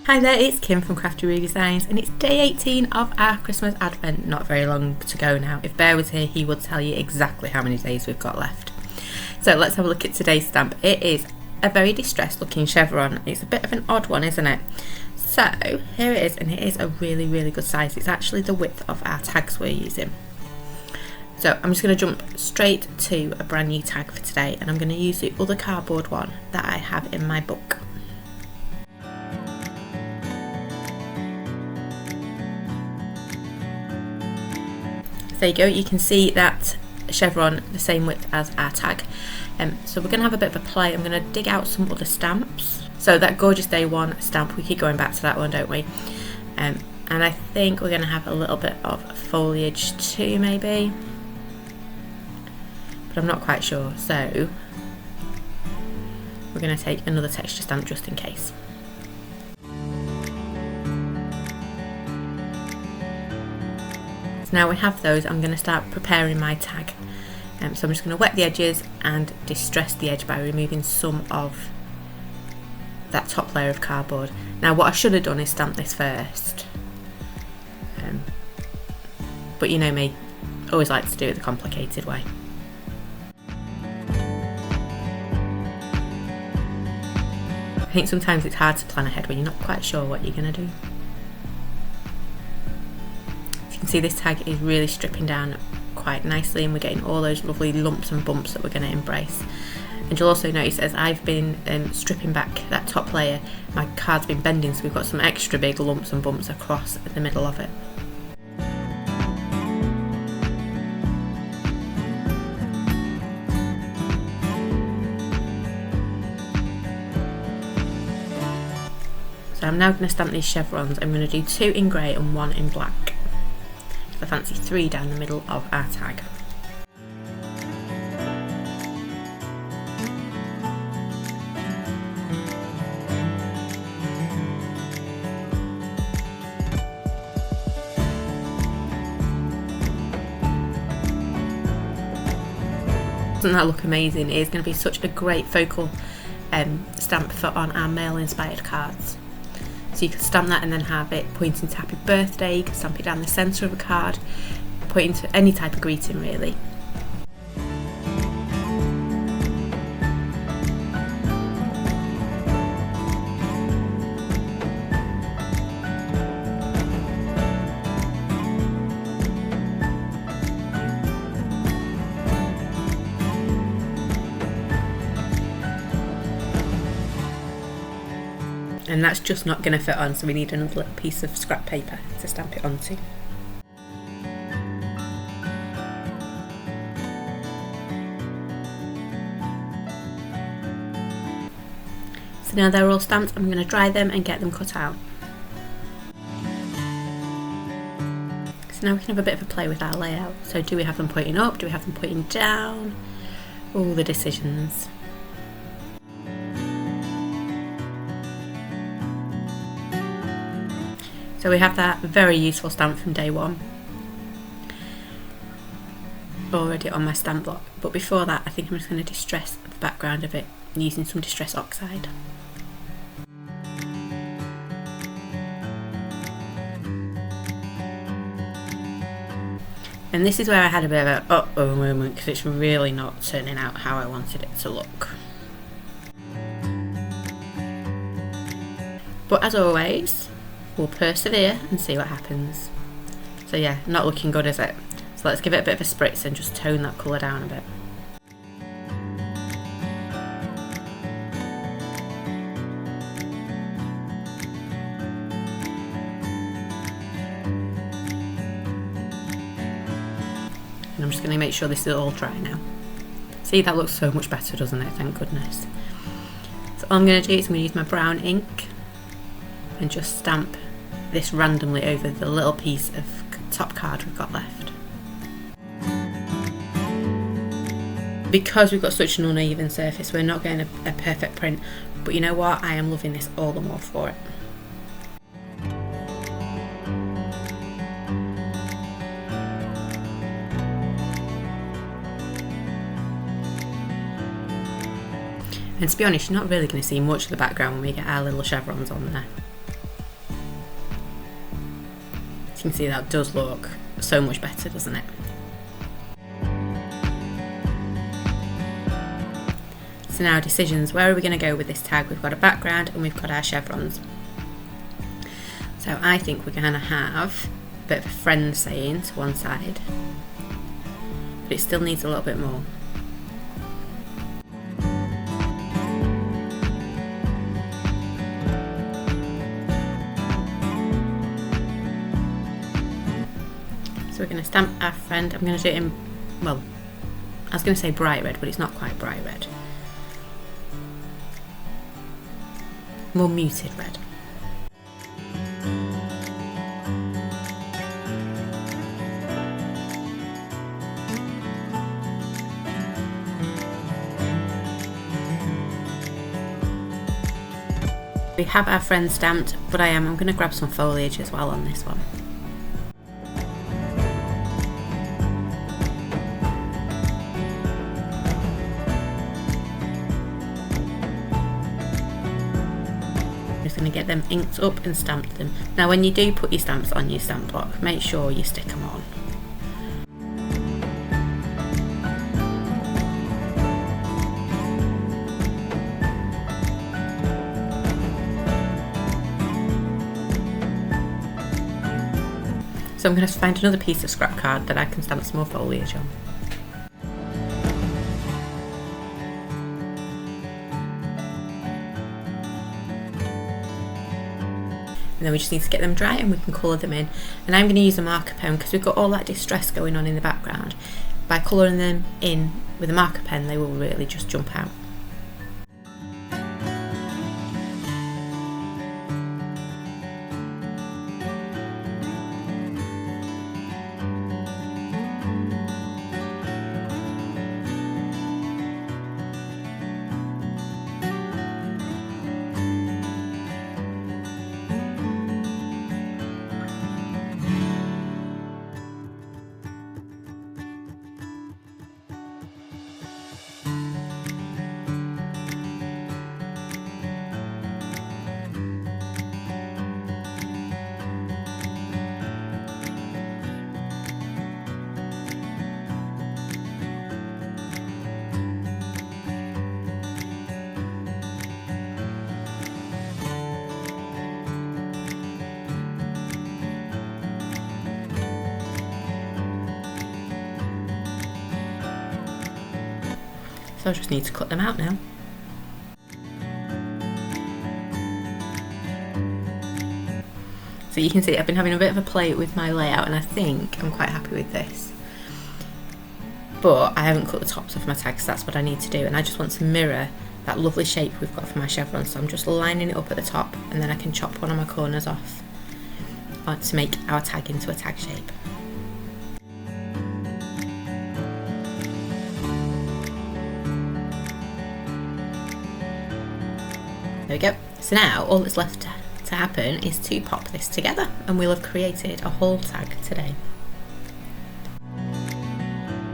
Hi there, it's Kim from Crafty Roo Designs, and it's day 18 of our Christmas Advent. Not very long to go now. If Bear was here, he would tell you exactly how many days we've got left. So let's have a look at today's stamp. It is a very distressed looking chevron. It's a bit of an odd one, isn't it? So here it is, and it is a really good size. It's actually the width of our tags we're using. So I'm just going to jump straight to a brand new tag for today, and I'm going to use the other cardboard one that I have in my book. There you go, you can see that chevron the same width as our tag. So we're going to have a bit of a play. I'm going to dig out some other stamps. So that Gorgeous Day 1 stamp, we keep going back to that one, don't we? And I think we're going to have a little bit of foliage too, maybe. But I'm not quite sure. So we're going to take another texture stamp just in case. Now we have those, I'm going to start preparing my tag. So I'm just going to wet the edges and distress the edge by removing some of that top layer of cardboard. Now what I should have done is stamp this first. But you know me, always like to do it the complicated way. I think sometimes it's hard to plan ahead when you're not quite sure what you're going to do. You can see this tag is really stripping down quite nicely, and we're getting all those lovely lumps and bumps that we're going to embrace. And you'll also notice as I've been stripping back that top layer, my card's been bending, so we've got some extra big lumps and bumps across the middle of it. So I'm now going to stamp these chevrons. I'm going to do 2 in grey and 1 in black. I fancy 3 down the middle of our tag. Doesn't that look amazing? It is going to be such a great focal stamp for on our mail inspired cards. So you can stamp that and then have it pointing to happy birthday. You can stamp it down the centre of a card, pointing to any type of greeting really. And that's just not going to fit on, so we need another little piece of scrap paper to stamp it onto. So now they're all stamped, I'm going to dry them and get them cut out. So now we can have a bit of a play with our layout. So do we have them pointing up? Do we have them pointing down? All the decisions. So we have that very useful stamp from day 1 already on my stamp block, but before that I think I'm just going to distress the background of it using some Distress Oxide. And this is where I had a bit of a uh-oh moment, because it's really not turning out how I wanted it to look. But as always, we'll persevere and see what happens. So yeah, not looking good, is it? So let's give it a bit of a spritz and just tone that colour down a bit. And I'm just going to make sure this is all dry now. See, that looks so much better, doesn't it? Thank goodness. So all I'm going to do is I'm going to use my brown ink and just stamp this randomly over the little piece of top card we've got left. Because we've got such an uneven surface, we're not getting a perfect print, but you know what, I am loving this all the more for it. And to be honest, you're not really going to see much of the background when we get our little chevrons on there. you can see, that does look so much better, doesn't it? So now decisions, where are we going to go with this tag? We've got a background and we've got our chevrons. So I think we're going to have a bit of a friend saying to one side, but it still needs a little bit more. So we're going to stamp our friend. I'm going to do it in, well, I was going to say bright red, but it's not quite bright red. More muted red. We have our friend stamped, but I'm going to grab some foliage as well on this one. Going to get them inked up and stamped them. Now when you do put your stamps on your stamp block, make sure you stick them on. So I'm going to find another piece of scrap card that I can stamp some more foliage on. And then we just need to get them dry and we can colour them in. And I'm going to use a marker pen because we've got all that distress going on in the background. By colouring them in with a marker pen, they will really just jump out. So I just need to cut them out now. So you can see I've been having a bit of a play with my layout and I think I'm quite happy with this. But I haven't cut the tops of my tags, so that's what I need to do, and I just want to mirror that lovely shape we've got for my chevron. So I'm just lining it up at the top and then I can chop one of my corners off to make our tag into a tag shape. There we go. So now all that's left to happen is to pop this together and we'll have created a whole tag today.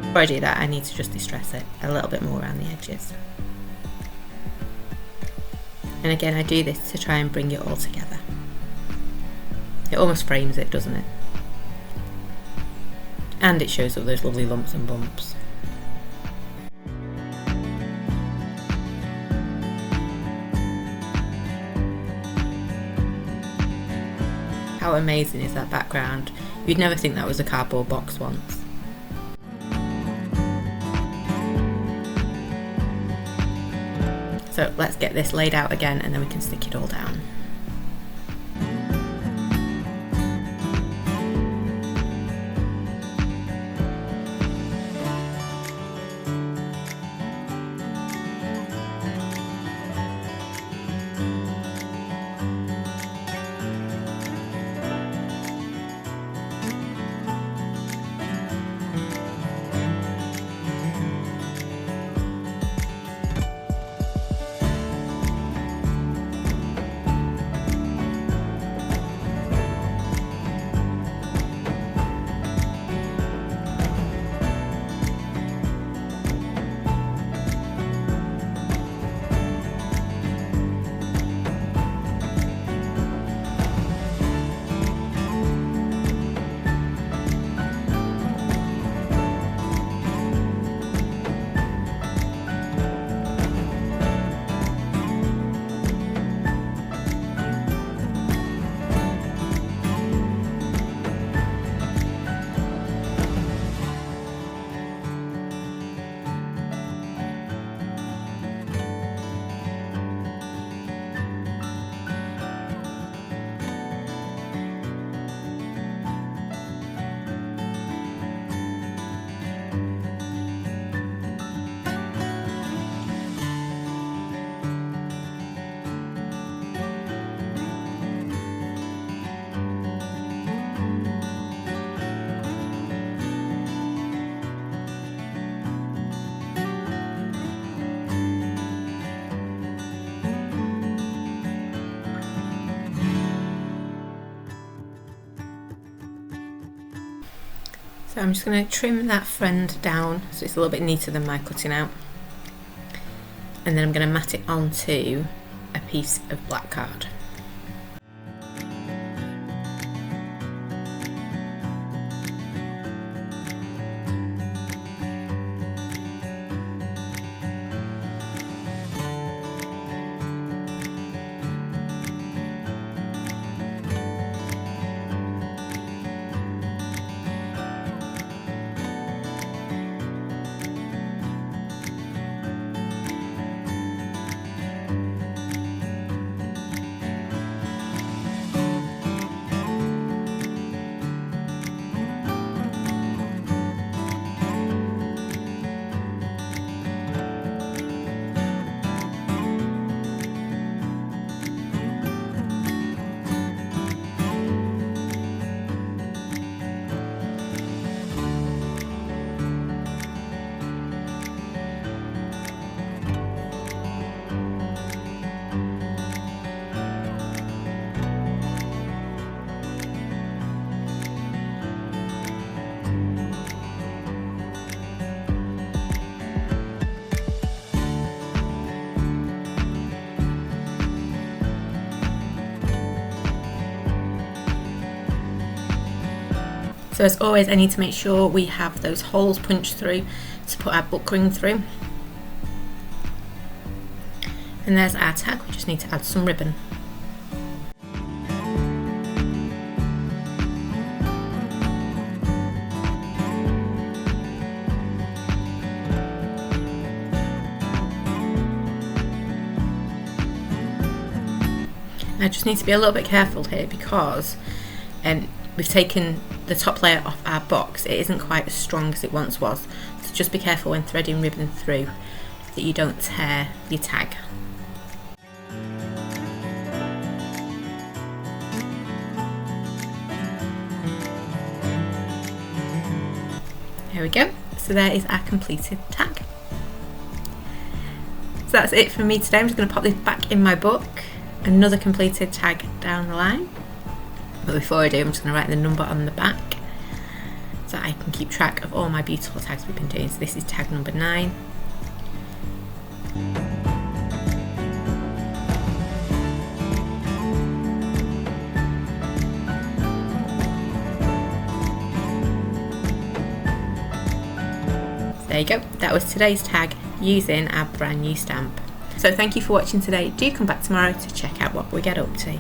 Before I do that, I need to just distress it a little bit more around the edges. And again, I do this to try and bring it all together. It almost frames it, doesn't it? And it shows all those lovely lumps and bumps. How amazing is that background? You'd never think that was a cardboard box once. So let's get this laid out again and then we can stick it all down. So I'm just going to trim that front down so it's a little bit neater than my cutting out, and then I'm going to mat it onto a piece of black card. So as always, I need to make sure we have those holes punched through to put our book ring through. And there's our tag, we just need to add some ribbon. I just need to be a little bit careful here because we've taken the top layer off our box. It isn't quite as strong as it once was, so just be careful when threading ribbon through that you don't tear your tag. There we go, so there is our completed tag. So that's it from me today. I'm just going to pop this back in my book, another completed tag down the line. But before I do, I'm just going to write the number on the back so I can keep track of all my beautiful tags we've been doing. So this is tag number 9. So there you go, that was today's tag using our brand new stamp. So thank you for watching today. Do come back tomorrow to check out what we get up to.